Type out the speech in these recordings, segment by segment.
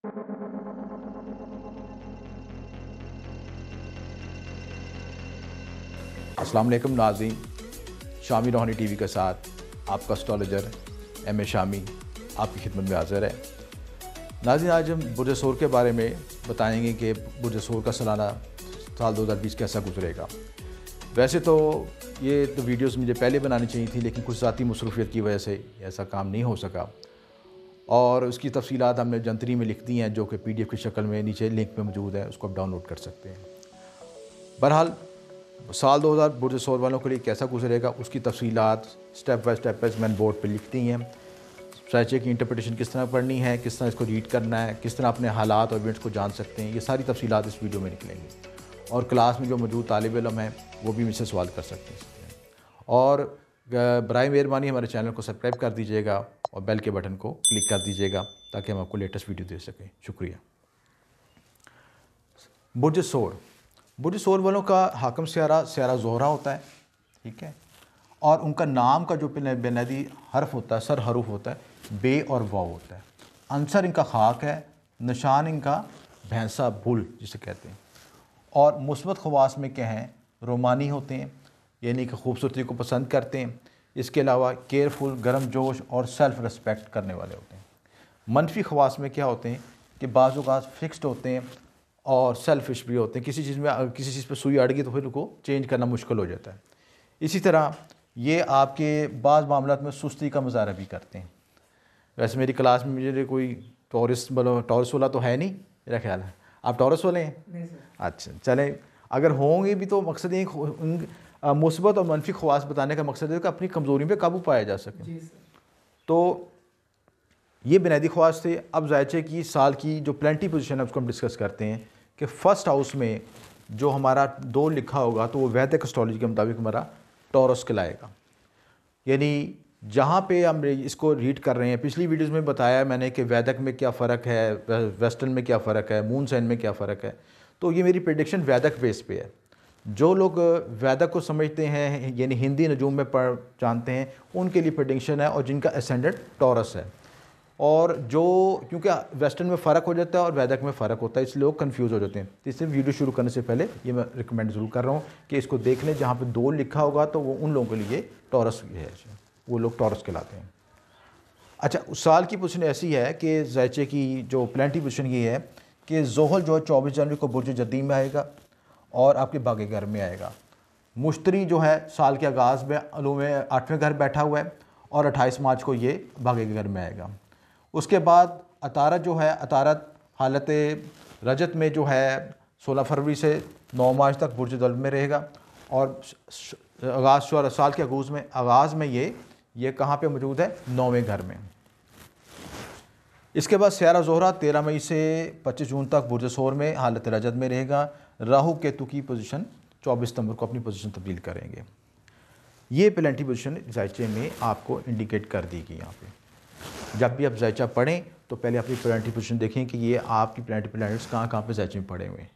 अस्सलाम वालेकुम नाज़रीन, शामी रोहानी टीवी के साथ आपका एस्ट्रोलॉजर एम ए शामी आपकी खिदमत में हाज़िर है। नाज़रीन, आज हम बुर्ज सोर के बारे में बताएंगे कि बुर्ज सोर का सालाना साल 2020 कैसा गुजरेगा। वैसे तो ये तो वीडियोस मुझे पहले बनानी चाहिए थी, लेकिन कुछ ज़ाती मसरूफियत की वजह से ऐसा काम नहीं हो सका और उसकी तफसीलात हमने जंतरी में लिख दी हैं, जो कि PDF की शक्ल में नीचे लिंक में मौजूद है, उसको आप डाउनलोड कर सकते हैं। बहरहाल साल 2000 बुर्ज सोर वालों के लिए कैसा गुजरेगा उसकी तफसीलात स्टेप बाय स्टेप मैंने बोर्ड पे लिख दी हैं। स्ट्रैचे की इंटरप्रिटेशन किस तरह पढ़नी है, किस तरह इसको रीड करना है, किस तरह अपने हालात और इवेंट्स को जान सकते हैं, ये सारी तफसीलात इस वीडियो में निकलेंगी। और क्लास में जो मौजूद तालिब इल्म हैं वो भी मुझसे सवाल कर सकते हैं। और बराए मेहरबानी हमारे चैनल को सब्सक्राइब कर दीजिएगा और बेल के बटन को क्लिक कर दीजिएगा ताकि हम आपको लेटेस्ट वीडियो दे सकें। शुक्रिया। बुर्ज सोर, बुर्ज सोर वालों का हाकम सियारा सियारा ज़ोहरा होता है, ठीक है। और उनका नाम का जो बुनियादी हर्फ होता है, सर हरूफ होता है, बे और वाव होता है। अंसर इनका खाक है, निशान इनका भैंसा बुल जिसे कहते हैं। और मुस्बत खवास में क्या हैं, रोमानी होते हैं, यानी कि खूबसूरती को पसंद करते हैं। इसके अलावा केयरफुल, गर्म जोश और सेल्फ़ रिस्पेक्ट करने वाले होते हैं। मनफी खवास में क्या होते हैं कि बाज़ औक़ात फिक्स्ड होते हैं और सेल्फिश भी होते हैं। किसी चीज़ में अगर किसी चीज़ पर सुई अड़ गई तो फिर उनको चेंज करना मुश्किल हो जाता है। इसी तरह ये आपके बाज़ मामलात में सुस्ती का मुज़ाहरा भी करते हैं। वैसे मेरी क्लास में मुझे कोई टॉरस वाला तो है नहीं, मेरा ख्याल है। आप टॉरस वाले हैं? नहीं सर। अच्छा, चलें, अगर होंगे भी तो मकसद ये मुस्बत और मनफी ख्वास बताने का मकसद है कि अपनी कमज़ोरी पे काबू पाया जा सके। तो ये बुनियादी ख्वास थे। अब ज़ायचे की साल की जो प्लेंटी पोजीशन है उसको हम डिस्कस करते हैं कि फ़र्स्ट हाउस में जो हमारा 2 लिखा होगा तो वो वैदिक एस्ट्रोलॉजी के मुताबिक हमारा टॉरस कहलाएगा। यानी जहाँ पे हम इसको रीड कर रहे हैं, पिछली वीडियोस में बताया मैंने कि वैदिक में क्या फ़र्क है, वेस्टर्न में क्या फ़र्क है, मून साइन में क्या फ़र्क है। तो ये मेरी प्रेडिक्शन वैदिक बेस पे है। जो लोग वैदिक को समझते हैं यानी हिंदी नजूम में पढ़ जानते हैं उनके लिए प्रेडिक्शन है, और जिनका एसेंडेंट टॉरस है। और जो क्योंकि वेस्टर्न में फ़र्क हो जाता है और वैदिक में फ़र्क होता है, इसलिए लोग कंफ्यूज हो जाते हैं। तो इसलिए वीडियो शुरू करने से पहले ये मैं रिकमेंड ज़रूर कर रहा हूँ कि इसको देख लें। जहाँ पे 2 लिखा होगा तो वो उन लोगों के लिए टॉरस है, वो लोग टॉरस कहलाते हैं। अच्छा, उस साल की पोजीशन ऐसी है कि ज़ायचे की जो प्लेंटी पोजीशन ये है कि ज़ोहल जो है 24 जनवरी को बुर्ज जदी में आएगा और आपके बागे घर में आएगा। मुश्तरी जो है साल के आगाज़ में अलू में 8वें घर बैठा हुआ है और 28 मार्च को ये बागे घर में आएगा। उसके बाद अतारत जो है, अतारत हालत रजत में जो है 16 फरवरी से 9 मार्च तक बुर्ज दल्ब में रहेगा। और आगाज़ साल के आगाज़ में ये कहाँ पे मौजूद है, 9वें घर में। इसके बाद सियारा ज़ोहरा 13 मई से 25 जून तक बुर्ज सोर में हालत रजत में रहेगा। राहु केतु की पोजीशन 24 सितंबर को अपनी पोजीशन तब्दील करेंगे। ये प्लेंटी पोजीशन ज़ायचे में आपको इंडिकेट कर दी गई। यहाँ पे जब भी आप ज़ायचा पढ़ें तो पहले अपनी प्लेंटी पोजीशन देखें कि ये आपकी प्लैनेट्स कहाँ पे ज़ायचे में पड़े हुए हैं।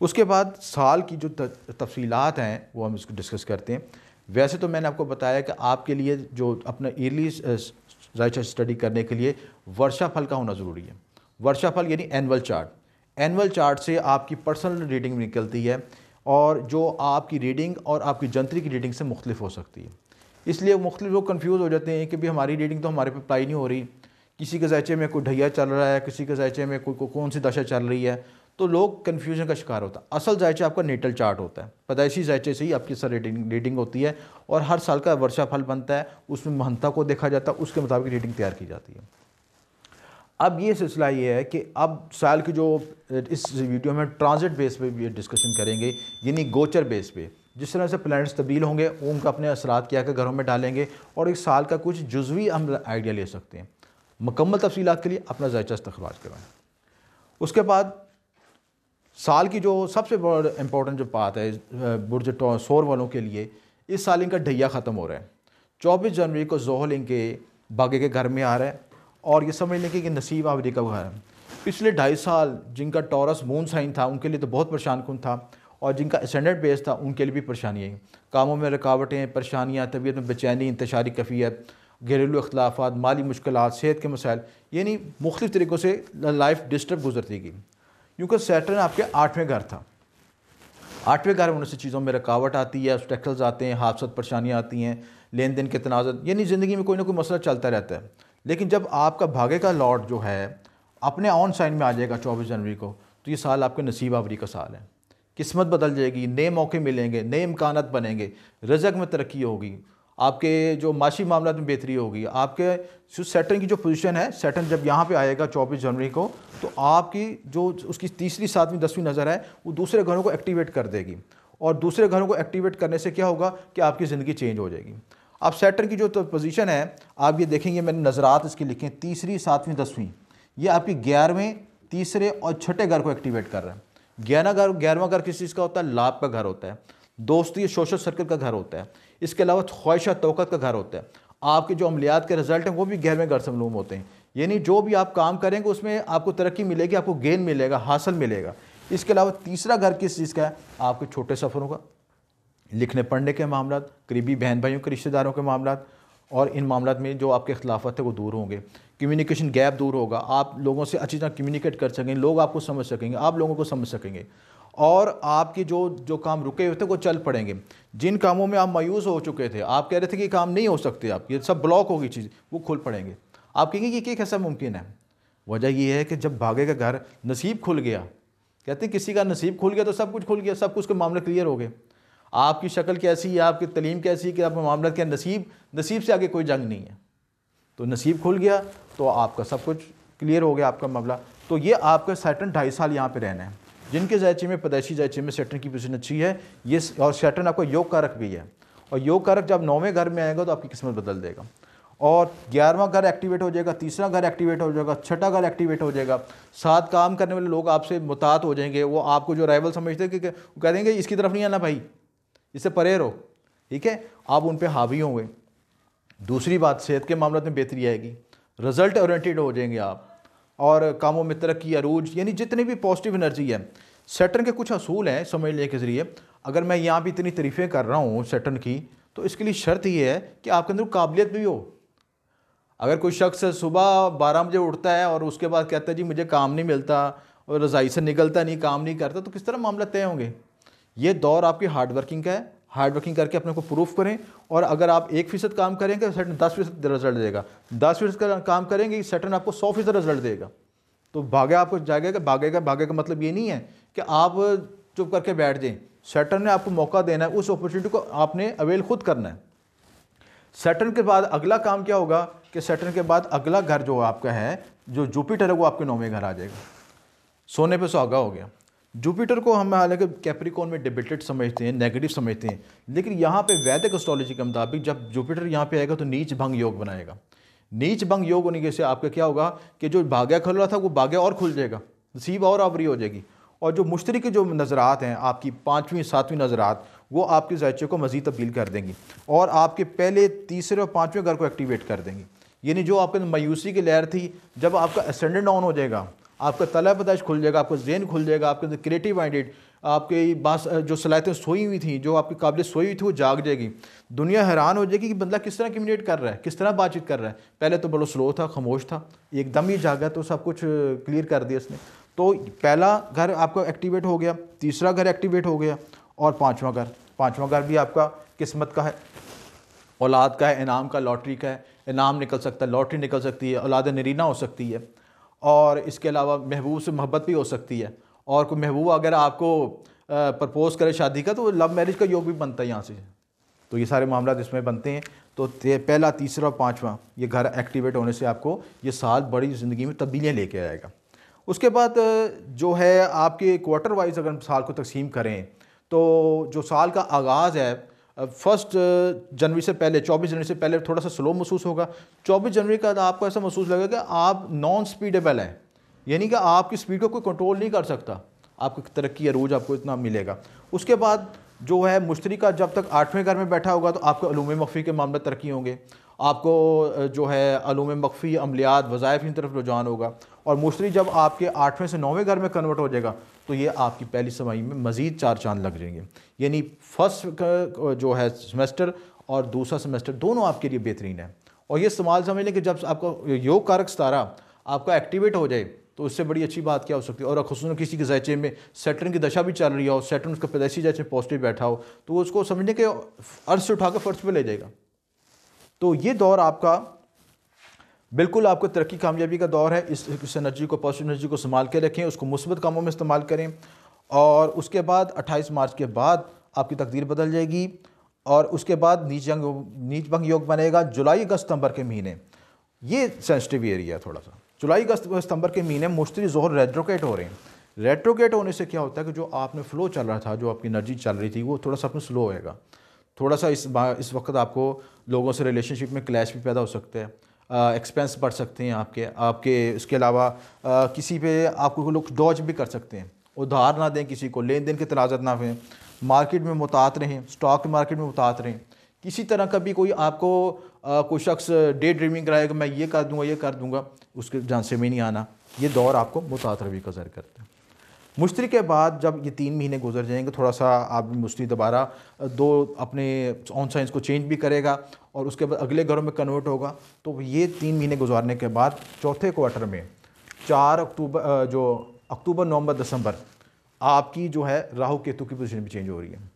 उसके बाद साल की जो तफसीलात हैं वो हम इसको डिस्कस करते हैं। वैसे तो मैंने आपको बताया कि आपके लिए जो अपना ईयरली ज़ायचा स्टडी करने के लिए वर्षाफल का होना ज़रूरी है। वर्षाफल यानी एनुअल चार्ट। एनुअल चार्ट से आपकी पर्सनल रीडिंग निकलती है और जो आपकी रीडिंग और आपकी जंतरी की रीडिंग से मुख्तलिफ हो सकती है। इसलिए मुख्तलिफ लोग कंफ्यूज हो जाते हैं कि भाई हमारी रीडिंग तो हमारे पे अप्लाई नहीं हो रही, किसी के ज़ायचे में कोई ढैया चल रहा है, किसी के ज़ायचे में कोई कौन सी दशा चल रही है, तो लोग कन्फ्यूजन का शिकार होता है। असल ज़ायचा आपका नेटल चार्ट होता है, पैदाइशी ज़ायचे से ही आपकी सर रीडिंग होती है और हर साल का वर्षाफल बनता है, उसमें महंता को देखा जाता है, उसके मुताबिक रीडिंग तैयार की जाती है। अब ये सिलसिला ये है कि अब साल की जो इस वीडियो में ट्रांजिट बेस पे भी डिस्कशन करेंगे, यानी गोचर बेस पे जिस तरह से प्लैनेट्स तब्दील होंगे उनका अपने असरात क्या घरों में डालेंगे और एक साल का कुछ जुज़वी हम आइडिया ले सकते हैं। मुकम्मल तफसीलात के लिए अपना ज़ायचा इस्तखराज करवाएं। उसके बाद साल की जो सबसे बड़ा इम्पोर्टेंट जो बात है बुर्ज सोर वालों के लिए, इस साल इनका ढैया ख़त्म हो रहा है। 24 जनवरी को ज़ोहल इनके बागे के घर में आ रहा है और ये समझ लें कि नसीब आवरी का घर है। पिछले 2.5 साल जिनका टॉरस मून साइन था उनके लिए तो बहुत परेशान कुन था, और जिनका एसेंडेंट बेस था उनके लिए भी परेशानी है। कामों में रुकावटें, परेशानियाँ, तबीयत में बेचैनी, इंतशारी कैफियत, घरेलू अख्तिलाफ़ात, माली मुश्किलात, सेहत के मसाइल, यानी मुख्तलिफ़ तरीक़ों से लाइफ डिस्टर्ब गुजरती गई। क्योंकि सैटर्न आपके 8वें घर था। 8वें घर होने से चीज़ों में रुकावट आती है, ऑब्स्टेकल्स आते हैं, हादसत परेशानियाँ आती हैं, लेन देन के तनाज़ुर, यानी ज़िंदगी में कोई ना कोई मसला चलता रहता है। लेकिन जब आपका भागे का लॉर्ड जो है अपने ऑन साइन में आ जाएगा 24 जनवरी को, तो ये साल आपके नसीब आवरी का साल है। किस्मत बदल जाएगी, नए मौके मिलेंगे, नए इम्कानात बनेंगे, रज़क में तरक्की होगी, आपके जो माशी मामला में बेहतरी होगी। आपके जो सैटर्न की जो पोजीशन है, सैटर्न जब यहाँ पे आएगा 24 जनवरी को, तो आपकी जो उसकी तीसरी, 7वीं, 10वीं नज़र है वो दूसरे घरों को एक्टिवेट कर देगी। और दूसरे घरों को एक्टिवेट करने से क्या होगा कि आपकी ज़िंदगी चेंज हो जाएगी। अब सैटर्न की जो तो पोजीशन है, आप ये देखेंगे, मैंने नज़रात इसकी लिखे, तीसरी, 7वीं, 10वीं, ये आपकी 11वें, तीसरे और छठे घर को एक्टिवेट कर रहा है। 11वां घर किस चीज़ का होता है? लाभ का घर होता है, दोस्ती, सोशल सर्कल का घर होता है। इसके अलावा ख्वाहिशा तवक्कुत का घर होता है। आपके जो अमलियात के रिजल्ट हैं वो भी 11वें घर से मालूम होते हैं। यानी जो भी आप काम करेंगे उसमें आपको तरक्की मिलेगी, आपको गेन मिलेगा, हासिल मिलेगा। इसके अलावा तीसरा घर किस चीज़ का है? आपके छोटे सफ़रों का, लिखने पढ़ने के मामला, करीबी बहन भाइयों के रिश्तेदारों के मामला, और इन मामलों में जो आपके खिलाफत है वो दूर होंगे। कम्युनिकेशन गैप दूर होगा, आप लोगों से अच्छी तरह कम्युनिकेट कर सकेंगे, लोग आपको समझ सकेंगे, आप लोगों को समझ सकेंगे, और आपके जो काम रुके हुए थे वो चल पड़ेंगे। जिन कामों में आप मायूस हो चुके थे, आप कह रहे थे कि काम नहीं हो सकते, आप ये सब ब्लॉक होगी चीज़, वो खुल पड़ेंगे। आप कहेंगे कि कैसा मुमकिन है? वजह ये है कि जब भागे का घर नसीब खुल गया, कहते हैं किसी का नसीब खुल गया तो सब कुछ खुल गया, सब कुछ के मामले क्लियर हो गए। आपकी शक्ल कैसी है, आपकी तलीम कैसी है, कि आपका मामला क्या, नसीब से आगे कोई जंग नहीं है। तो नसीब खुल गया तो आपका सब कुछ क्लियर हो गया, आपका मामला। तो ये आपका सैटर्न 2.5 साल यहाँ पे रहना है। जिनके ज़ायचे में, पैदाइशी ज़ायचे में सैटर्न की पोजीशन अच्छी है, ये, और सैटर्न आपका योग कारक भी है, और योग कारक जब 9वें घर में आएगा तो आपकी किस्मत बदल देगा। और 11वां घर एक्टिवेट हो जाएगा, तीसरा घर एक्टिवेट हो जाएगा, छठा घर एक्टिवेट हो जाएगा। साथ काम करने वाले लोग आपसे मुतात हो जाएंगे, वो आपको जो राइवल समझते हैं कि वो कह देंगे इसकी तरफ नहीं आना भाई, इससे परे रहो, ठीक है, आप उन पर हावी होंगे। दूसरी बात, सेहत के मामलों में बेहतरी आएगी, रिजल्ट ओरिएंटेड हो जाएंगे आप, और कामों में तरक्की, अरूज, यानी जितनी भी पॉजिटिव एनर्जी है। सैटर्न के कुछ असूल हैं समझने के ज़रिए। अगर मैं यहाँ भी इतनी तारीफ़ें कर रहा हूँ सैटर्न की, तो इसके लिए शर्त ये है कि आपके अंदर काबिलियत भी हो। अगर कोई शख्स सुबह 12 बजे उठता है और उसके बाद कहता है जी मुझे काम नहीं मिलता, और रज़ाई से निकलता नहीं, काम नहीं करता, तो किस तरह मामला तय होंगे? ये दौर आपकी हार्ड वर्किंग का है। हार्ड वर्किंग करके अपने को प्रूफ करें, और अगर आप 1% काम करेंगे, सैटर्न 10% रिजल्ट देगा। 10% का काम करेंगे, सैटर्न आपको 100% रिजल्ट देगा। तो भागे आपको जागेगा, भागेगा मतलब ये नहीं है कि आप चुप करके बैठ जाएं। सैटर्न ने आपको मौका देना है, उस अपॉर्चुनिटी को आपने अवेल खुद करना है। सैटर्न के बाद अगला काम क्या होगा कि सैटर्न के बाद अगला घर जो आपका है, जो जुपिटर है, वो आपके 9वें घर आ जाएगा। सोने पे सुहागा हो गया। जुपिटर को हम हालांकि कैप्रिकॉर्न में डिबेटेड समझते हैं, नेगेटिव समझते हैं, लेकिन यहाँ पे वैदिक एस्ट्रोलॉजी के मुताबिक जब जुपिटर यहाँ पे आएगा तो नीच भंग योग बनाएगा। नीच भंग योग होने से आपका क्या होगा कि जो भाग्य खुल रहा था वो भाग्य और खुल जाएगा, नसीब और आवरी हो जाएगी। और जो मुश्तरी की जो नज़रात हैं आपकी 5वीं 7वीं नज़रात, वो आपके ज़ायचे को मज़ीद तब्दील कर देंगी, और आपके पहले, तीसरे और 5वें घर को एक्टिवेट कर देंगी। यानी जो आपके मायूसी की लहर थी, जब आपका असेंडेंट ऑन हो जाएगा, आपका तला पैदाइश खुल जाएगा, आपका ज़हन खुल जाएगा, आपके अंदर क्रिएटिव माइंडेड, आपकी बात जो सलाहियतें सोई हुई थी, जो आपकी काबिलियत सोई हुई थी, वो जाग जाएगी। दुनिया हैरान हो जाएगी कि बंदा किस तरह कम्युनिकेट कर रहा है, किस तरह बातचीत कर रहा है। पहले तो बड़ा स्लो था, खामोश था, एकदम ही जागा तो सब कुछ क्लियर कर दिया इसने। तो पहला घर आपका एक्टिवेट हो गया, तीसरा घर एक्टिवेट हो गया, और 5वां घर भी आपका किस्मत का है, औलाद का है, इनाम का, लॉटरी का है। इनाम निकल सकता है, लॉटरी निकल सकती है, औलाद नरीना हो सकती है, और इसके अलावा महबूब से मोहब्बत भी हो सकती है। और कोई महबूब अगर आपको प्रपोज़ करे शादी का, तो लव मैरिज का योग भी बनता है यहाँ से। तो ये सारे मामला इसमें बनते हैं। तो पहला, तीसरा और 5वां ये घर एक्टिवेट होने से आपको ये साल बड़ी ज़िंदगी में तब्दीलियाँ लेके आएगा। उसके बाद जो है आपके क्वार्टर वाइज अगर साल को तकसीम करें, तो जो साल का आगाज़ है 1 जनवरी से पहले, 24 जनवरी से पहले थोड़ा सा स्लो महसूस होगा। 24 जनवरी का आपको ऐसा महसूस लगेगा कि आप नॉन स्पीडेबल हैं, यानी कि आपकी स्पीड को कोई कंट्रोल नहीं कर सकता, आपको तरक्की अरूज आपको इतना मिलेगा। उसके बाद जो है मुश्तरी का जब तक 8वें घर में बैठा होगा तो आपको अलूम मख्फी के मामले तरक्की होंगे, आपको जो है अलूम मख्फी, अमलियात, वज़ाइफ की तरफ रुझान होगा। और मुश्तरी जब आपके 8वें से 9वें घर में कन्वर्ट हो जाएगा तो ये आपकी पहली समाई में मज़ीद 4 चांद लग जाएंगे। यानी फर्स्ट जो है सेमेस्टर और दूसरा सेमेस्टर दोनों आपके लिए बेहतरीन है। और ये इस्तेमाल समझ लें कि जब आपका योग कारक सितारा आपका एक्टिवेट हो जाए तो उससे बड़ी अच्छी बात क्या हो सकती है। और ख़ुसूसन किसी के ज़ायचे में सैटर्न की दशा भी चल रही हो, सैटर्न उसका पैदाइशी ज़ायचे पॉजिटिव बैठा हो, तो उसको समझने के अर्थ से उठा कर फर्श पे ले जाएगा। तो ये दौर आपका बिल्कुल आपको तरक्की कामयाबी का दौर है। इस एनर्जी को, पॉजिटिव एनर्जी को संभाल के रखें, उसको मुस्बत कामों में इस्तेमाल करें। और उसके बाद 28 मार्च के बाद आपकी तकदीर बदल जाएगी और उसके बाद नीच भंग योग बनेगा जुलाई अगस्त सितंबर के महीने। ये सेंसिटिव एरिया थोड़ा सा। जुलाई अगस्त सितंबर के महीने मुश्तरी ज़ोहर रेट्रोकेट हो रहे हैं। रेट्रोकेट होने से क्या होता है कि जो आपने फ़्लो चल रहा था, जो आपकी एनर्जी चल रही थी, वो थोड़ा सा अपने स्लो होएगा। थोड़ा सा इस वक्त आपको लोगों से रिलेशनशिप में क्लैश भी पैदा हो सकते हैं, एक्सपेंस बढ़ सकते हैं आपके इसके अलावा किसी पे आपको लोग डॉज भी कर सकते हैं। उधार ना दें किसी को, लेन देन के तनाज़त ना हुए, मार्केट में मुतात रहें, स्टॉक मार्केट में मुतात रहें। किसी तरह का भी कोई आपको कोई शख्स डे ड्रीमिंग कराएगा, मैं ये कर दूंगा, उसके जान से में नहीं आना। ये दौर आपको मुतात रवी का ज़र करता है। मुश्तरी के बाद जब ये 3 महीने गुजर जाएंगे, थोड़ा सा आप मुश्तरी दोबारा अपने ऑन साइंस को चेंज भी करेगा और उसके बाद अगले घरों में कन्वर्ट होगा। तो ये 3 महीने गुजारने के बाद चौथे क्वार्टर में 4 अक्टूबर, जो अक्टूबर, नवंबर, दिसंबर, आपकी जो है राहु केतु की पोजीशन भी चेंज हो रही है।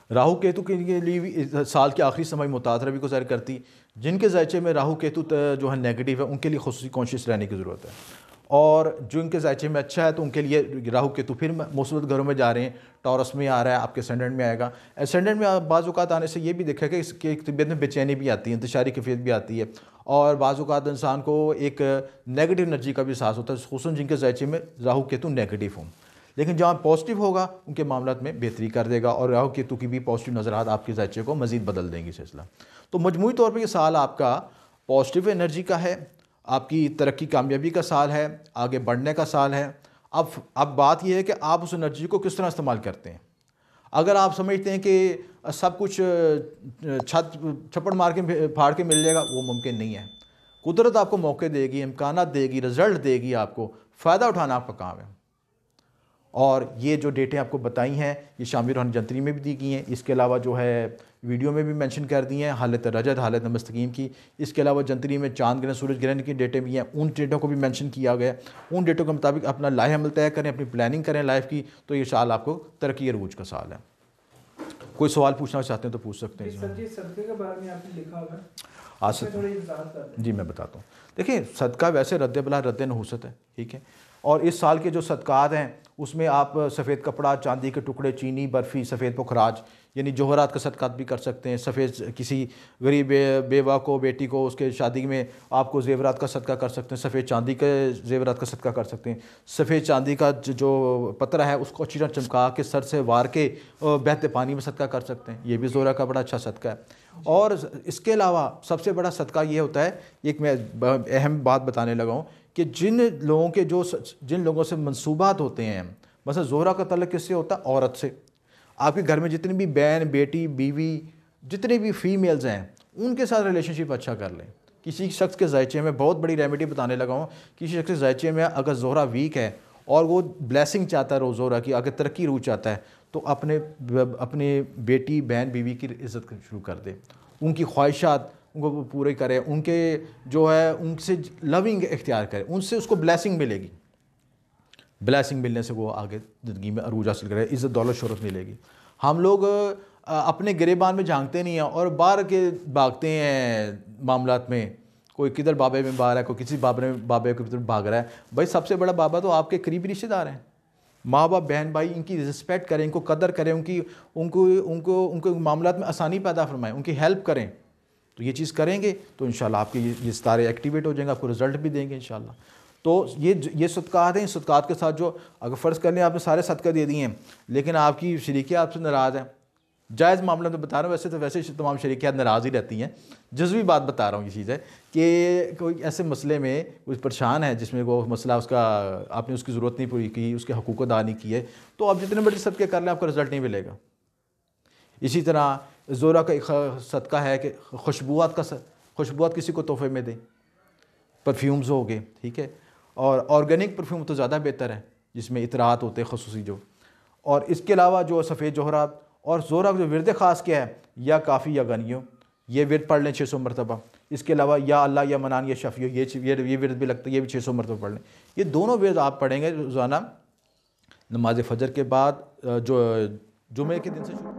राहु केतु के लिए भी साल के आखिरी समय मुतात रवी को ज़ाहिर करती। जिनके ज़ायचे में राहु केतु जो है नेगेटिव है, उनके लिए खुसूसी कॉन्शियस रहने की ज़रूरत है। और जो इनके ज़ायचे में अच्छा है तो उनके लिए राहु केतु फिर मुस्बत घरों में जा रहे हैं। टॉरस में आ रहा है, आपके एसेंडेंट में आएगा। एसेंडेंट में बाज़ औक़ात आने से ये भी देखा कि इसकी तबीयत में बेचैनी भी आती है, इंतशारी कैफियत भी आती है और बाज़ औक़ात इंसान को एक नेगेटिव एनर्जी का भी एहसास होता है, खुसूसन जिनके ज़ायचे में राहु केतु नेगेटिव हों। लेकिन जहाँ पॉजिटिव होगा उनके मामलात में बेहतरी कर देगा और राहु केतु की भी पॉजिटिव नज़रात आपके ज़ायचे को मज़ीद बदल देंगी सिलसिला। तो मजमूई तौर पर ये साल आपका पॉजिटिव एनर्जी का है, आपकी तरक्की कामयाबी का साल है, आगे बढ़ने का साल है। अब बात यह है कि आप उस एनर्जी को किस तरह इस्तेमाल करते हैं। अगर आप समझते हैं कि सब कुछ छप्पड़ मार के फाड़ के मिल जाएगा, वो मुमकिन नहीं है। कुदरत आपको मौके देगी, इम्कानात देगी, रिज़ल्ट देगी, आपको फ़ायदा उठाना आपका काम है। और ये जो डेटें आपको बताई हैं ये शामिर रूहानी जंतरी में भी दी गई हैं। इसके अलावा जो है वीडियो में भी मेंशन कर दी हैं हालत रजत, हालत मुस्तकीम की। इसके अलावा जंतरी में चांद ग्रहण, सूरज ग्रहण की डेटें भी हैं, उन डेटों को भी मेंशन किया गया। उन डेटों के मुताबिक अपना लाइफ अमल तय करें, अपनी प्लानिंग करें लाइफ की। तो ये साल आपको तरक्की अरूज का साल है। कोई सवाल पूछना चाहते हैं तो पूछ सकते हैं। सदक़े के बारे में आपने लिखा हुआ है, आज जी मैं बताता हूँ। देखिए, सदका वैसे रद्द बला रद्द नहूसत है, ठीक है। और इस साल के जो सदक़ात हैं उसमें आप सफ़ेद कपड़ा, चांदी के टुकड़े, चीनी, बर्फ़ी, सफ़ेद पुखराज यानी जौहरात का सदक़ात भी कर सकते हैं। सफ़ेद किसी गरीब बेवा को, बेटी को उसके शादी में आपको ज़ेवरात का सदका कर सकते हैं। सफ़ेद चांदी के ज़ेवरात का सदका कर सकते हैं। सफ़ेद चांदी का जो पतरा है उसको अच्छी तरह चमका के सर से वार के बहते पानी में सदका कर सकते हैं। ये भी ज़ोहरा का बड़ा अच्छा सदका है। और इसके अलावा सबसे बड़ा सदका ये होता है, एक मैं अहम बात बताने लगा हूँ कि जिन लोगों से मंसूबात होते हैं, मसलन ज़ोहरा का तल्लुक़ किससे होता है? औरत से। आपके घर में जितनी भी बहन, बेटी, बीवी, जितने भी फीमेल्स हैं उनके साथ रिलेशनशिप अच्छा कर लें। किसी शख्स के ज़ायचे में बहुत बड़ी रेमेडी बताने लगा हूँ। किसी शख्स के ज़ायचे में अगर ज़ोहरा वीक है और वो ब्लेसिंग चाहता है ज़ोहरा की, अगर तरक्की रूह चाहता है, तो अपने बेटी, बहन, बीवी की इज़्ज़त शुरू कर दे, उनकी ख्वाहिशात उनको पूरे करें, उनके जो है उनसे लविंग इख्तियार करें, उनसे उसको ब्लेसिंग मिलेगी। ब्लेसिंग मिलने से वो आगे ज़िंदगी में अरूज हासिल करे, इज़्ज़त दौलत शोहरत मिलेगी। हम लोग अपने गिरेबान में झांकते नहीं हैं और बाहर के भागते हैं मामलात में। कोई किधर बाबे में बाहर है, कोई किसी बाबे के तरफ भाग रहा है। भाई सबसे बड़ा बाबा तो आपके करीबी रिश्तेदार हैं। माँ बाप, बहन भाई, इनकी रिस्पेक्ट करें, इनको कदर करें, उनको मामलात में आसानी पैदा फरमाएं, उनकी हेल्प करें। तो ये चीज़ करेंगे तो इंशाल्लाह आपके ये सितारे एक्टिवेट हो जाएंगे, आपको रिज़ल्ट भी देंगे इंशाल्लाह। तो ये सदक़ात हैं। सदक़ात के साथ जो अगर फ़र्ज़ कर लें आपने सारे सदक़े दे दिए हैं लेकिन आपकी शरीकियाँ आपसे नाराज़ हैं, जायज़ मामला में बता रहा हूँ, वैसे तमाम शरीकियाँ नाराज़ ही रहती हैं। जुज़वी बात बता रहा हूँ। ये चीज़ है कि कोई ऐसे मसले में कोई परेशान है जिसमें वो मसला उसका आपने उसकी ज़रूरत नहीं पूरी की, उसके हकूक़ अदा नहीं किए, तो आप जितने बड़े सदक़े कर लें आपका रिज़ल्ट नहीं मिलेगा। इसी तरह ज़ोहरा का एक सदका है कि खुशबुआत किसी को तोहफे में दें। परफ्यूम्स हो गए, ठीक है, और ऑर्गेनिक परफ्यूम तो ज़्यादा बेहतर है जिसमें इतरात होते हैं खसूसी जो। और इसके अलावा जो सफ़ेद जौहरात और ज़ोहरा जो विरद ख़ास क्या है, या काफ़ी या गनियों, ये विरद पढ़ लें 600 मरतबा। इसके अलावा या अल्लाह या मनान या शफ़ी ये विरद भी लगता है, ये भी 600 मरतबा पढ़ लें। ये दोनों विरद आप पढ़ेंगे रोज़ाना नमाज फ़जर के बाद, जो जुमे के दिन से शुरू